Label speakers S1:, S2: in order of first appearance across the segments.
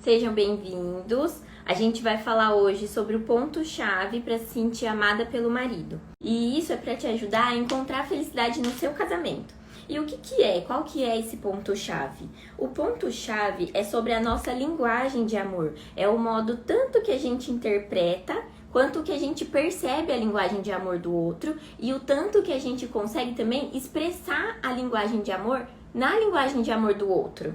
S1: Sejam bem-vindos. A gente vai falar hoje sobre o ponto-chave para se sentir amada pelo marido. E isso é para te ajudar a encontrar a felicidade no seu casamento. E o que é? Qual que é esse ponto-chave? O ponto-chave é sobre a nossa linguagem de amor. É o modo tanto que a gente interpreta, quanto que a gente percebe a linguagem de amor do outro e o tanto que a gente consegue também expressar a linguagem de amor na linguagem de amor do outro.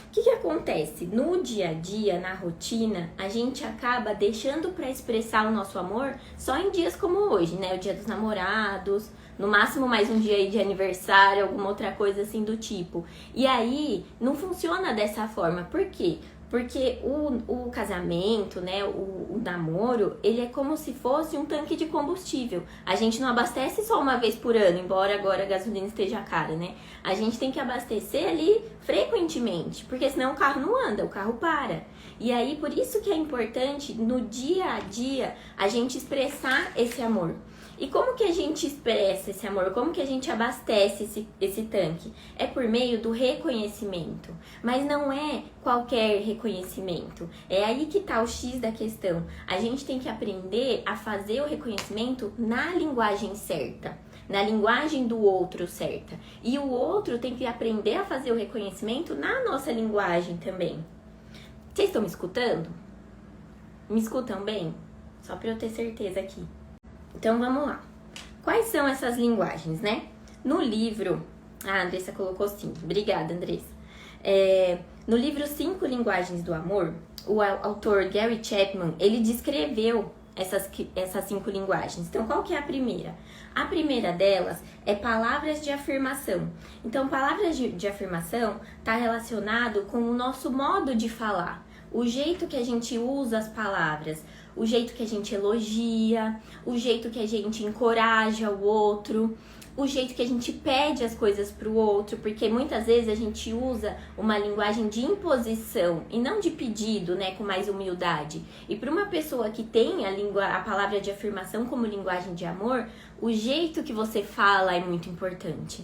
S1: O que acontece? No dia a dia, na rotina, a gente acaba deixando para expressar o nosso amor só em dias como hoje, né? O dia dos namorados, no máximo mais um dia aí de aniversário, alguma outra coisa assim do tipo. E aí, não funciona dessa forma. Por quê? Porque o casamento, né, o namoro, ele é como se fosse um tanque de combustível. A gente não abastece só uma vez por ano, embora agora a gasolina esteja cara, né? A gente tem que abastecer ali frequentemente, porque senão o carro não anda, o carro para. E aí, por isso que é importante, no dia a dia, a gente expressar esse amor. E como que a gente expressa esse amor? Como que a gente abastece esse tanque? É por meio do reconhecimento. Mas não é qualquer reconhecimento. É aí que tá o X da questão. A gente tem que aprender a fazer o reconhecimento na linguagem certa. Na linguagem do outro certa. E o outro tem que aprender a fazer o reconhecimento na nossa linguagem também. Vocês estão me escutando? Me escutam bem? Só para eu ter certeza aqui. Então vamos lá. Quais são essas linguagens, né? No livro... a Andressa colocou sim. Obrigada, Andressa. No livro 5 Linguagens do Amor, o autor Gary Chapman, ele descreveu essas 5 linguagens. Então, qual que é a primeira? A primeira delas é palavras de afirmação. Então, palavras de afirmação está relacionado com o nosso modo de falar. O jeito que a gente usa as palavras, o jeito que a gente elogia, o jeito que a gente encoraja o outro, o jeito que a gente pede as coisas para o outro, porque muitas vezes a gente usa uma linguagem de imposição e não de pedido, né, com mais humildade. E para uma pessoa que tem a palavra de afirmação como linguagem de amor, o jeito que você fala é muito importante.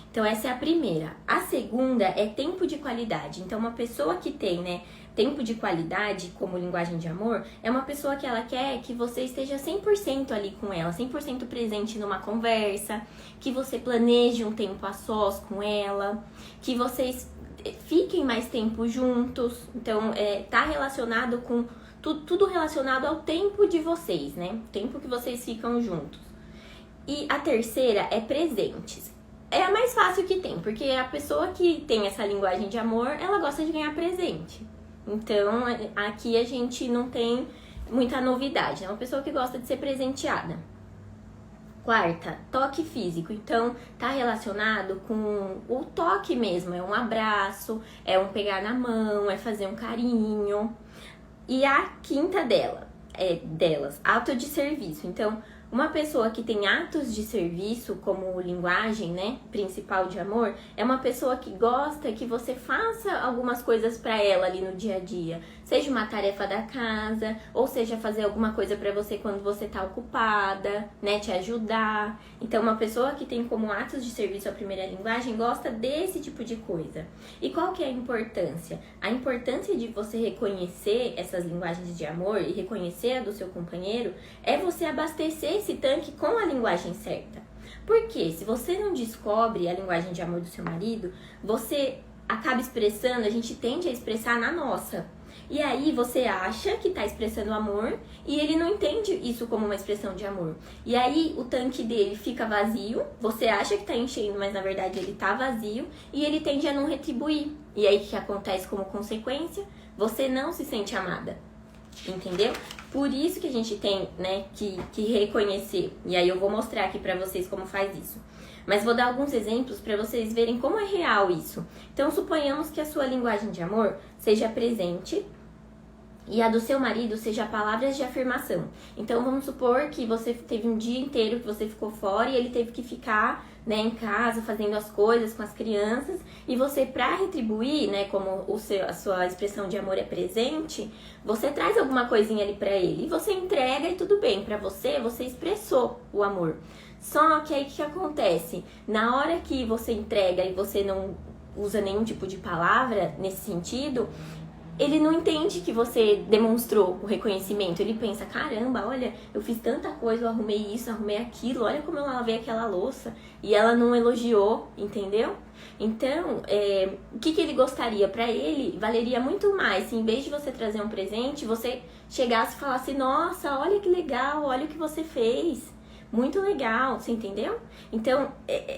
S1: Então essa é a primeira. A segunda é tempo de qualidade. Então uma pessoa que tem, né, tempo de qualidade como linguagem de amor é uma pessoa que ela quer que você esteja 100% ali com ela, 100% presente numa conversa, que você planeje um tempo a sós com ela, que vocês fiquem mais tempo juntos. Então tá relacionado com tudo relacionado ao tempo de vocês, né? O tempo que vocês ficam juntos. E a terceira é presentes. É a mais fácil que tem, porque a pessoa que tem essa linguagem de amor, ela gosta de ganhar presente. Então, aqui a gente não tem muita novidade, é uma pessoa que gosta de ser presenteada. Quarta, toque físico. Então, tá relacionado com o toque mesmo, é um abraço, é um pegar na mão, é fazer um carinho. E a quinta delas, ato de serviço. Então, uma pessoa que tem atos de serviço como linguagem, né, principal de amor, é uma pessoa que gosta que você faça algumas coisas para ela ali no dia a dia. Seja uma tarefa da casa, ou seja fazer alguma coisa para você quando você tá ocupada, né, te ajudar. Então, uma pessoa que tem como atos de serviço a primeira linguagem gosta desse tipo de coisa. E qual que é a importância? A importância de você reconhecer essas linguagens de amor e reconhecer a do seu companheiro é você abastecer esse tanque com a linguagem certa. Porque se você não descobre a linguagem de amor do seu marido, você acaba expressando, a gente tende a expressar na nossa. E aí você acha que tá expressando amor e ele não entende isso como uma expressão de amor. E aí o tanque dele fica vazio, você acha que tá enchendo, mas na verdade ele tá vazio e ele tende a não retribuir. E aí o que acontece como consequência? Você não se sente amada. Entendeu? Por isso que a gente tem, né, que reconhecer. E aí eu vou mostrar aqui pra vocês como faz isso. Mas vou dar alguns exemplos pra vocês verem como é real isso. Então, suponhamos que a sua linguagem de amor seja presente e a do seu marido seja palavras de afirmação. Então, vamos supor que você teve um dia inteiro que você ficou fora e ele teve que ficar, né, em casa, fazendo as coisas com as crianças. E você, para retribuir, né, como a sua expressão de amor é presente, você traz alguma coisinha ali pra ele. E você entrega e tudo bem. Pra você expressou o amor. Só que aí o que acontece? Na hora que você entrega e você não usa nenhum tipo de palavra nesse sentido, ele não entende que você demonstrou o reconhecimento. Ele pensa, caramba, olha, eu fiz tanta coisa, eu arrumei isso, arrumei aquilo, olha como eu lavei aquela louça. E ela não elogiou, entendeu? Então, o que ele gostaria? Para ele, valeria muito mais se em vez de você trazer um presente, você chegasse e falasse, nossa, olha que legal, olha o que você fez. Muito legal, você entendeu? Então,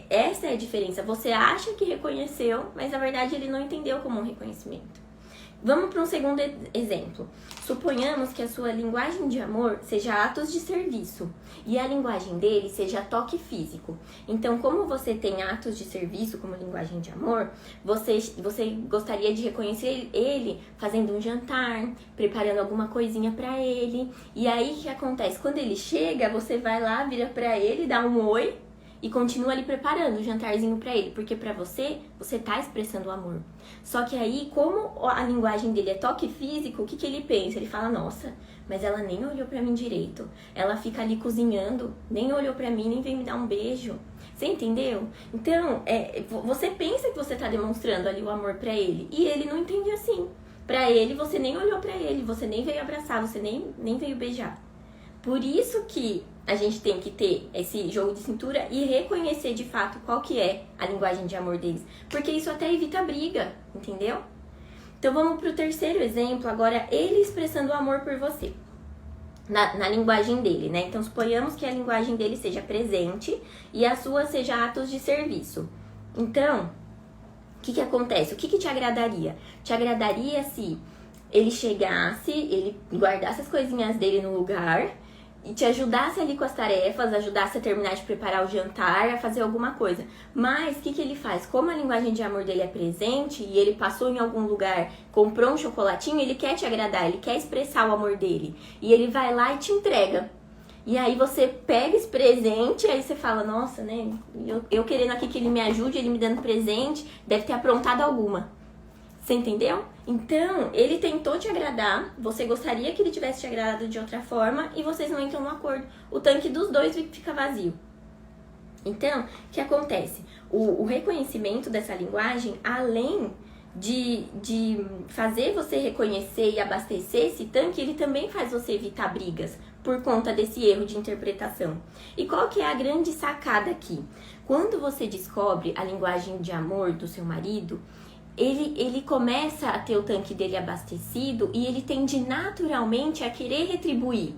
S1: essa é a diferença. Você acha que reconheceu, mas na verdade ele não entendeu como um reconhecimento. Vamos para um segundo exemplo. Suponhamos que a sua linguagem de amor seja atos de serviço e a linguagem dele seja toque físico. Então, como você tem atos de serviço como linguagem de amor, você gostaria de reconhecer ele fazendo um jantar, preparando alguma coisinha para ele. E aí, o que acontece? Quando ele chega, você vai lá, vira para ele, dá um oi e continua ali preparando o jantarzinho pra ele, porque pra você tá expressando o amor. Só que aí, como a linguagem dele é toque físico, o que ele pensa? Ele fala, nossa, mas ela nem olhou pra mim direito. Ela fica ali cozinhando, nem olhou pra mim, nem veio me dar um beijo. Você entendeu? Então, você pensa que você tá demonstrando ali o amor pra ele, e ele não entende assim. Pra ele, você nem olhou pra ele, você nem veio abraçar, você nem veio beijar. Por isso que a gente tem que ter esse jogo de cintura e reconhecer de fato qual que é a linguagem de amor deles. Porque isso até evita briga, entendeu? Então vamos pro terceiro exemplo, agora ele expressando o amor por você. Na linguagem dele, né? Então suponhamos que a linguagem dele seja presente e a sua seja atos de serviço. Então, o que acontece? O que te agradaria? Te agradaria se ele chegasse, ele guardasse as coisinhas dele no lugar e te ajudasse ali com as tarefas, ajudasse a terminar de preparar o jantar, a fazer alguma coisa. Mas o que ele faz? Como a linguagem de amor dele é presente e ele passou em algum lugar, comprou um chocolatinho, ele quer te agradar, ele quer expressar o amor dele. E ele vai lá e te entrega. E aí você pega esse presente, aí você fala, nossa, né? Eu querendo aqui que ele me ajude, ele me dando presente, deve ter aprontado alguma. Você entendeu? Então, ele tentou te agradar, você gostaria que ele tivesse te agradado de outra forma e vocês não entram no acordo. O tanque dos dois fica vazio. Então, o que acontece? O reconhecimento dessa linguagem, além de fazer você reconhecer e abastecer esse tanque, ele também faz você evitar brigas por conta desse erro de interpretação. E qual que é a grande sacada aqui? Quando você descobre a linguagem de amor do seu marido, ele começa a ter o tanque dele abastecido e ele tende naturalmente a querer retribuir.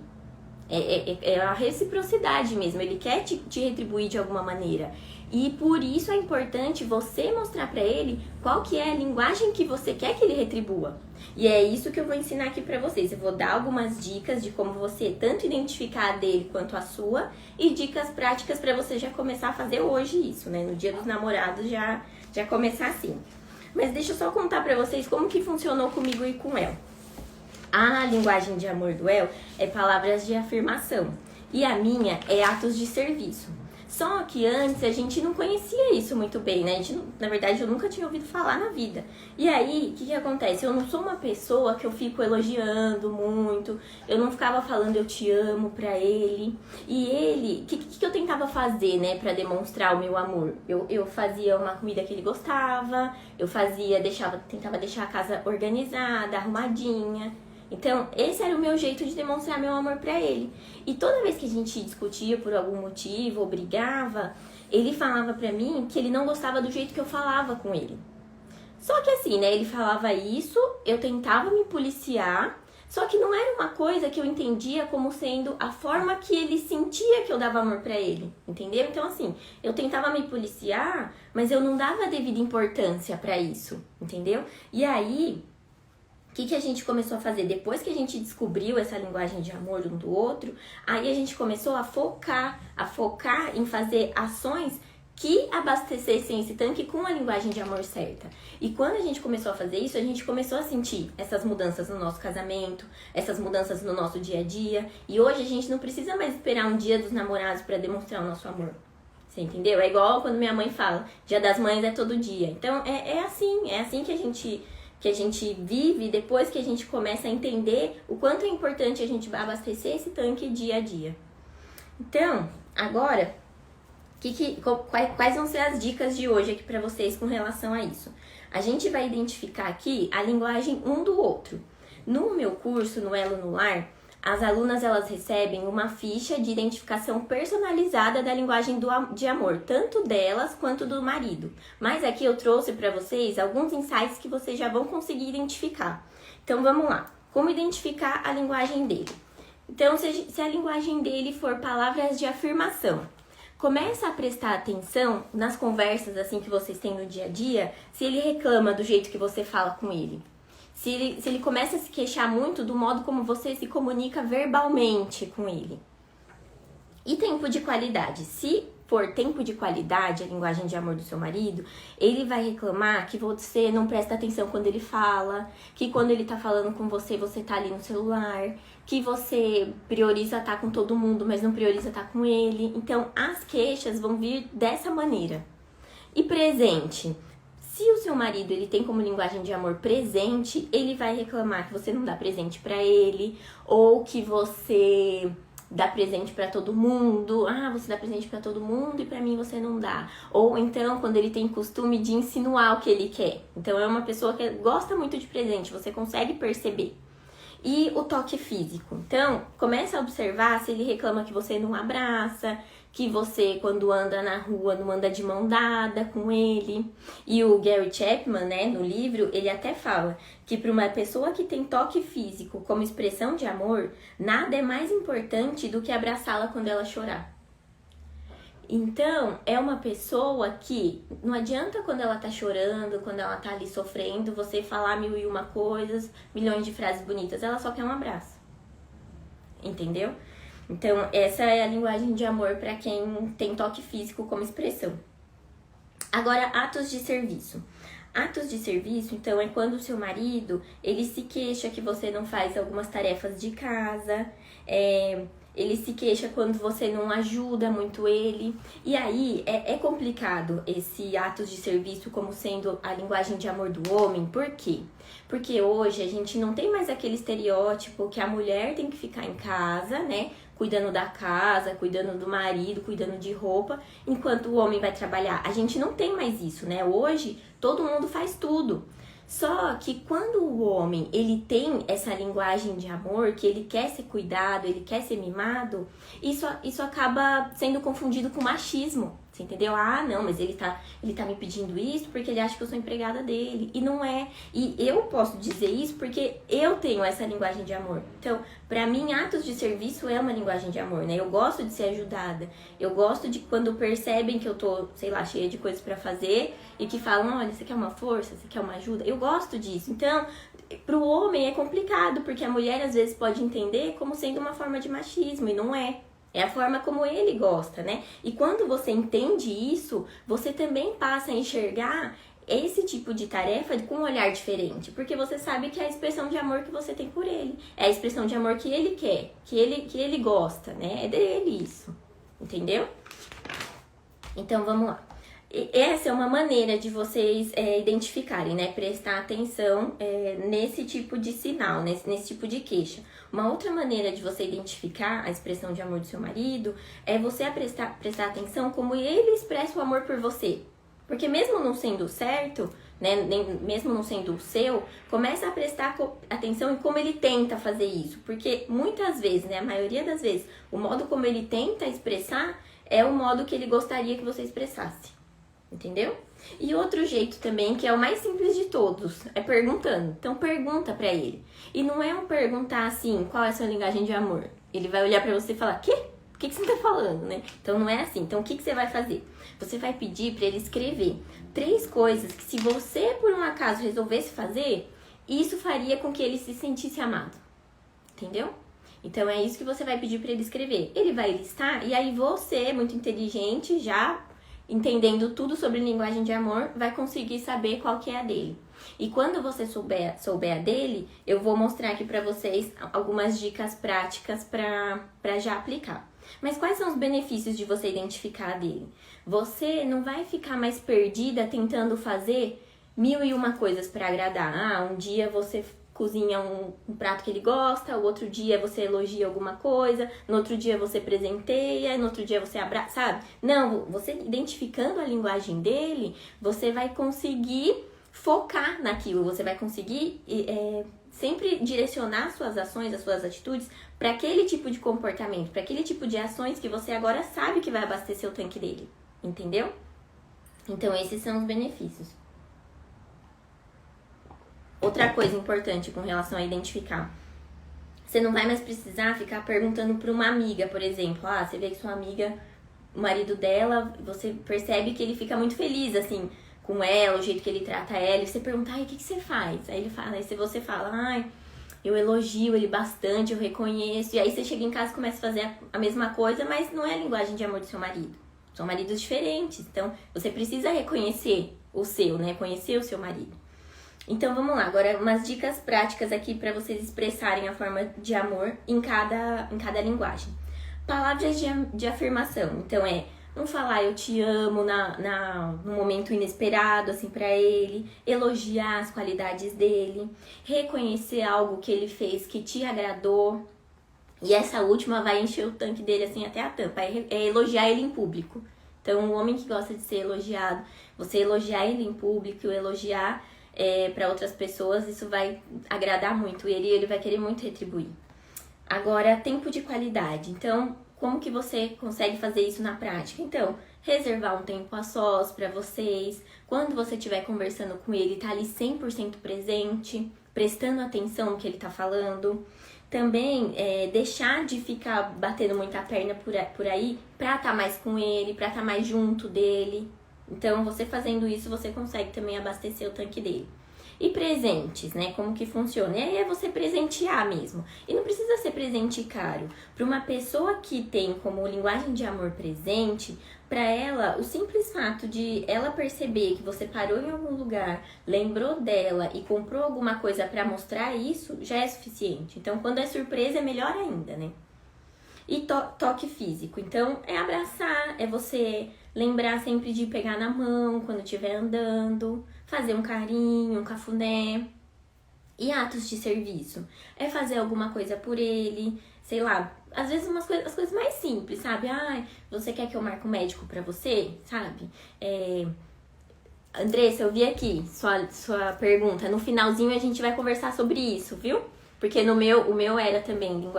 S1: É a reciprocidade mesmo, ele quer te retribuir de alguma maneira. E por isso é importante você mostrar pra ele qual que é a linguagem que você quer que ele retribua. E é isso que eu vou ensinar aqui pra vocês. Eu vou dar algumas dicas de como você tanto identificar a dele quanto a sua e dicas práticas pra você já começar a fazer hoje isso, né? No dia dos namorados já começar assim. Mas deixa eu só contar pra vocês como que funcionou comigo e com o El. A linguagem de amor do El é palavras de afirmação. E a minha é atos de serviço. Só que antes a gente não conhecia isso muito bem, né? Na verdade, eu nunca tinha ouvido falar na vida. E aí, o que acontece? Eu não sou uma pessoa que eu fico elogiando muito. Eu não ficava falando eu te amo pra ele. E ele, o que eu tentava fazer, né? Pra demonstrar o meu amor? Eu fazia uma comida que ele gostava. Tentava deixar a casa organizada, arrumadinha. Então, esse era o meu jeito de demonstrar meu amor pra ele. E toda vez que a gente discutia por algum motivo ou brigava, ele falava pra mim que ele não gostava do jeito que eu falava com ele. Só que assim, né, ele falava isso, eu tentava me policiar, só que não era uma coisa que eu entendia como sendo a forma que ele sentia que eu dava amor pra ele, entendeu? Então assim, eu tentava me policiar, mas eu não dava a devida importância pra isso, entendeu? E aí, o que a gente começou a fazer? Depois que a gente descobriu essa linguagem de amor um do outro, aí a gente começou a focar em fazer ações que abastecessem esse tanque com a linguagem de amor certa. E quando a gente começou a fazer isso, a gente começou a sentir essas mudanças no nosso casamento, essas mudanças no nosso dia a dia. E hoje a gente não precisa mais esperar um dia dos namorados para demonstrar o nosso amor. Você entendeu? É igual quando minha mãe fala, Dia das Mães é todo dia. Então é assim que a gente vive depois que a gente começa a entender o quanto é importante a gente abastecer esse tanque dia a dia. Então, agora, quais vão ser as dicas de hoje aqui pra vocês com relação a isso? A gente vai identificar aqui a linguagem um do outro. No meu curso, no Elo no Lar, as alunas elas recebem uma ficha de identificação personalizada da linguagem de amor, tanto delas quanto do marido. Mas aqui eu trouxe para vocês alguns insights que vocês já vão conseguir identificar. Então vamos lá. Como identificar a linguagem dele? Então, se a linguagem dele for palavras de afirmação, começa a prestar atenção nas conversas assim que vocês têm no dia a dia, se ele reclama do jeito que você fala com ele. Se ele começa a se queixar muito do modo como você se comunica verbalmente com ele. E tempo de qualidade. Se for tempo de qualidade, a linguagem de amor do seu marido, ele vai reclamar que você não presta atenção quando ele fala, que quando ele tá falando com você, você tá ali no celular, que você prioriza estar com todo mundo, mas não prioriza estar com ele. Então, as queixas vão vir dessa maneira. E presente. Se o seu marido ele tem como linguagem de amor presente, ele vai reclamar que você não dá presente pra ele, ou que você dá presente pra todo mundo. Ah, você dá presente pra todo mundo e pra mim você não dá. Ou então, quando ele tem costume de insinuar o que ele quer. Então, é uma pessoa que gosta muito de presente, você consegue perceber. E o toque físico. Então, começa a observar se ele reclama que você não abraça, que você, quando anda na rua, não anda de mão dada com ele. E o Gary Chapman, né, no livro, ele até fala que para uma pessoa que tem toque físico como expressão de amor, nada é mais importante do que abraçá-la quando ela chorar. Então, é uma pessoa que não adianta quando ela tá chorando, quando ela tá ali sofrendo, você falar 1001 coisas, milhões de frases bonitas. Ela só quer um abraço. Entendeu? Então, essa é a linguagem de amor para quem tem toque físico como expressão. Agora, atos de serviço. Atos de serviço, então, é quando o seu marido, ele se queixa que você não faz algumas tarefas de casa, ele se queixa quando você não ajuda muito ele. E aí, é complicado esse atos de serviço como sendo a linguagem de amor do homem. Por quê? Porque hoje a gente não tem mais aquele estereótipo que a mulher tem que ficar em casa, né? Cuidando da casa, cuidando do marido, cuidando de roupa, enquanto o homem vai trabalhar. A gente não tem mais isso, né? Hoje, todo mundo faz tudo. Só que quando o homem, ele tem essa linguagem de amor, que ele quer ser cuidado, ele quer ser mimado, isso acaba sendo confundido com machismo, você entendeu? Ah, não, mas ele tá me pedindo isso porque ele acha que eu sou empregada dele, e não é. E eu posso dizer isso porque eu tenho essa linguagem de amor. Então, pra mim, atos de serviço é uma linguagem de amor, né? Eu gosto de ser ajudada, eu gosto de quando percebem que eu tô, sei lá, cheia de coisas pra fazer, e que falam, olha, você quer uma força, você quer uma ajuda? Eu gosto disso. Então, pro homem é complicado, porque a mulher às vezes pode entender como sendo uma forma de machismo, e não é. É a forma como ele gosta, né? E quando você entende isso, você também passa a enxergar esse tipo de tarefa com um olhar diferente. Porque você sabe que é a expressão de amor que você tem por ele. É a expressão de amor que ele quer, que ele gosta, né? É dele isso. Entendeu? Então, vamos lá. Essa é uma maneira de vocês identificarem, né? Prestar atenção nesse tipo de sinal, nesse tipo de queixa. Uma outra maneira de você identificar a expressão de amor do seu marido é você prestar atenção como ele expressa o amor por você. Porque mesmo não sendo certo, né, mesmo não sendo o seu, começa a prestar atenção em como ele tenta fazer isso. Porque muitas vezes, né, a maioria das vezes, o modo como ele tenta expressar é o modo que ele gostaria que você expressasse. Entendeu? E outro jeito também, que é o mais simples de todos, é perguntando. Então pergunta pra ele. E não é um perguntar assim, qual é a sua linguagem de amor? Ele vai olhar pra você e falar, quê? O que você tá falando, né? Então não é assim. Então o que você vai fazer? Você vai pedir pra ele escrever 3 coisas que, se você por um acaso resolvesse fazer, isso faria com que ele se sentisse amado. Entendeu? Então é isso que você vai pedir pra ele escrever. Ele vai listar e aí você, muito inteligente, já entendendo tudo sobre linguagem de amor, vai conseguir saber qual que é a dele. E quando você souber a dele, eu vou mostrar aqui pra vocês algumas dicas práticas pra já aplicar. Mas quais são os benefícios de você identificar a dele? Você não vai ficar mais perdida tentando fazer 1001 coisas pra agradar. Ah, um dia você cozinha um prato que ele gosta, o outro dia você elogia alguma coisa, no outro dia você presenteia, no outro dia você abraça, sabe? Não, você identificando a linguagem dele, você vai conseguir focar naquilo, você vai conseguir sempre direcionar suas ações, as suas atitudes para aquele tipo de comportamento, para aquele tipo de ações que você agora sabe que vai abastecer o tanque dele, entendeu? Então esses são os benefícios. Outra coisa importante com relação a identificar, você não vai mais precisar ficar perguntando para uma amiga, por exemplo, você vê que sua amiga, o marido dela, você percebe que ele fica muito feliz, assim, com ela, o jeito que ele trata ela, e você pergunta, o que você faz? Aí ele fala, aí você fala, eu elogio ele bastante, eu reconheço, e aí você chega em casa e começa a fazer a mesma coisa, mas não é a linguagem de amor do seu marido. São maridos diferentes, então você precisa reconhecer o seu, né? Conhecer o seu marido. Então vamos lá, agora umas dicas práticas aqui para vocês expressarem a forma de amor em cada linguagem. Palavras de afirmação, então não falar eu te amo no momento inesperado, assim, pra ele. Elogiar as qualidades dele. Reconhecer algo que ele fez que te agradou. E essa última vai encher o tanque dele, assim, até a tampa. É elogiar ele em público. Então, o homem que gosta de ser elogiado, você elogiar ele em público, elogiar para outras pessoas, isso vai agradar muito. E ele vai querer muito retribuir. Agora, tempo de qualidade. Então, como que você consegue fazer isso na prática? Então, reservar um tempo a sós para vocês. Quando você estiver conversando com ele, tá ali 100% presente, prestando atenção no que ele tá falando. Também, deixar de ficar batendo muita perna por aí pra estar mais com ele, pra estar mais junto dele. Então, você fazendo isso, você consegue também abastecer o tanque dele. E presentes, né? Como que funciona? E aí é você presentear mesmo. E não precisa ser presente caro. Para uma pessoa que tem como linguagem de amor presente, para ela, o simples fato de ela perceber que você parou em algum lugar, lembrou dela e comprou alguma coisa para mostrar isso, já é suficiente. Então, quando é surpresa, é melhor ainda, né? E toque físico. Então, é abraçar, é você lembrar sempre de pegar na mão quando estiver andando, fazer um carinho, um cafuné. E atos de serviço. É fazer alguma coisa por ele, sei lá, às vezes as coisas mais simples, sabe? Você quer que eu marque um médico pra você, sabe? Andressa, eu vi aqui sua pergunta. No finalzinho a gente vai conversar sobre isso, viu? Porque o meu era também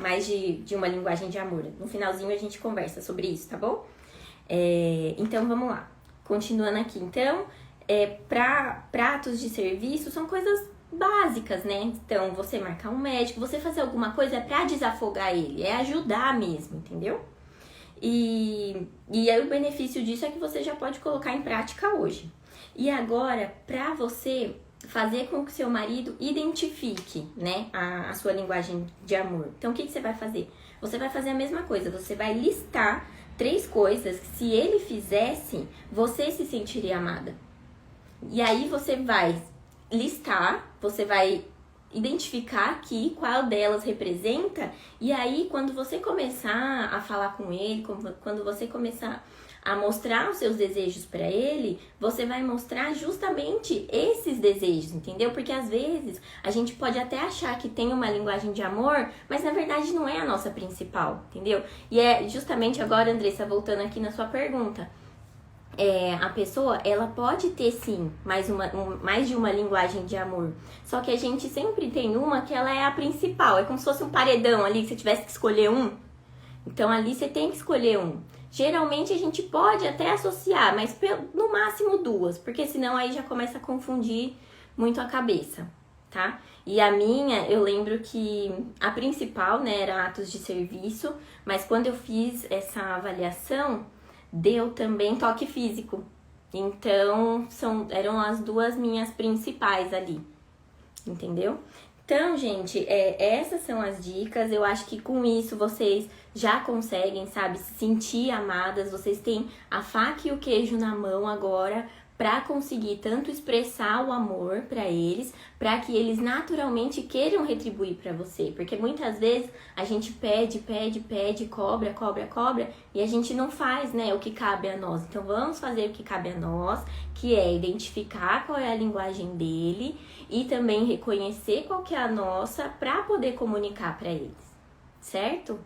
S1: mais de uma linguagem de amor. No finalzinho a gente conversa sobre isso, tá bom? Então, vamos lá. Continuando aqui. Então, pratos de serviço são coisas básicas, né? Então, você marcar um médico, você fazer alguma coisa pra desafogar ele. É ajudar mesmo, entendeu? E aí o benefício disso é que você já pode colocar em prática hoje. E agora, pra você fazer com que o seu marido identifique, né, a sua linguagem de amor. Então, o que você vai fazer? Você vai fazer a mesma coisa, você vai listar 3 coisas que, se ele fizesse, você se sentiria amada. E aí você vai listar, você vai identificar aqui qual delas representa, e aí quando você começar a falar com ele, quando você começar a mostrar os seus desejos para ele, você vai mostrar justamente esses desejos, entendeu? Porque às vezes a gente pode até achar que tem uma linguagem de amor, mas na verdade não é a nossa principal, entendeu? E é justamente agora, Andressa, voltando aqui na sua pergunta, a pessoa, ela pode ter sim mais de uma linguagem de amor, só que a gente sempre tem uma que ela é a principal, é como se fosse um paredão ali, que você tivesse que escolher um, então ali você tem que escolher um. Geralmente a gente pode até associar, mas no máximo 2, porque senão aí já começa a confundir muito a cabeça, tá? E a minha, eu lembro que a principal, né, era atos de serviço, mas quando eu fiz essa avaliação, deu também toque físico. Então, eram as 2 minhas principais ali, entendeu? Então, gente, essas são as dicas. Eu acho que com isso vocês já conseguem, sabe, se sentir amadas. Vocês têm a faca e o queijo na mão agora para conseguir tanto expressar o amor para eles, para que eles naturalmente queiram retribuir para você. Porque muitas vezes a gente pede, cobra, e a gente não faz, né, o que cabe a nós. Então vamos fazer o que cabe a nós, que é identificar qual é a linguagem dele e também reconhecer qual que é a nossa para poder comunicar para eles, certo?